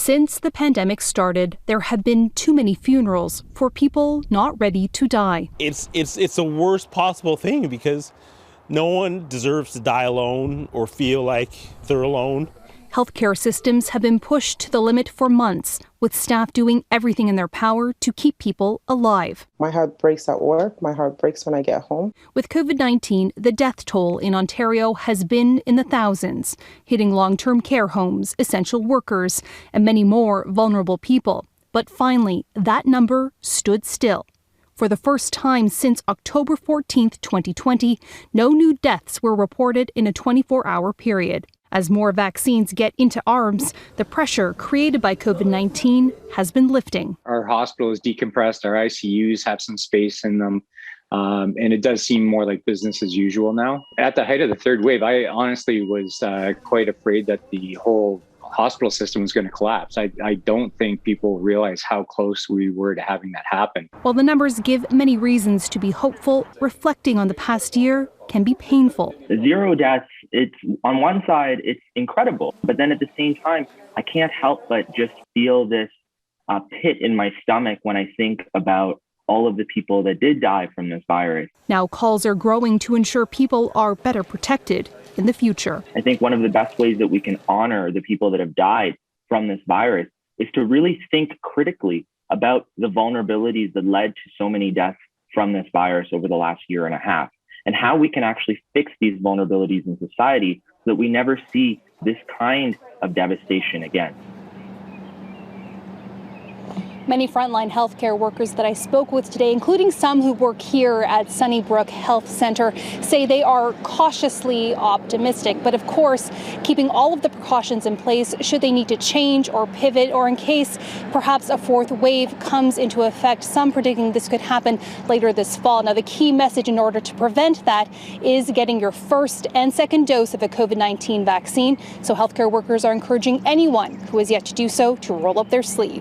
Since the pandemic started, there have been too many funerals for people not ready to die. It's the worst possible thing because no one deserves to die alone or feel like they're alone. Healthcare systems have been pushed to the limit for months, with staff doing everything in their power to keep people alive. My heart breaks at work. My heart breaks when I get home. With COVID-19, the death toll in Ontario has been in the thousands, hitting long-term care homes, essential workers, and many more vulnerable people. But finally, that number stood still. For the first time since October 14, 2020, no new deaths were reported in a 24-hour period. As more vaccines get into arms, the pressure created by COVID-19 has been lifting. Our hospital is decompressed, our ICUs have some space in them, and it does seem more like business as usual now. At the height of the third wave, I honestly was quite afraid that the whole hospital system was going to collapse. I don't think people realize how close we were to having that happen. While the numbers give many reasons to be hopeful, reflecting on the past year can be painful. 0 deaths, it's on one side, it's incredible. But then at the same time, I can't help but just feel this pit in my stomach when I think about all of the people that did die from this virus. Now calls are growing to ensure people are better protected in the future. I think one of the best ways that we can honor the people that have died from this virus is to really think critically about the vulnerabilities that led to so many deaths from this virus over the last year and a half, and how we can actually fix these vulnerabilities in society so that we never see this kind of devastation again. Many frontline healthcare workers that I spoke with today, including some who work here at Sunnybrook Health Center, say they are cautiously optimistic. But of course, keeping all of the precautions in place should they need to change or pivot, or in case perhaps a fourth wave comes into effect. Some predicting this could happen later this fall. Now, the key message in order to prevent that is getting your first and second dose of a COVID-19 vaccine. So healthcare workers are encouraging anyone who has yet to do so to roll up their sleeves.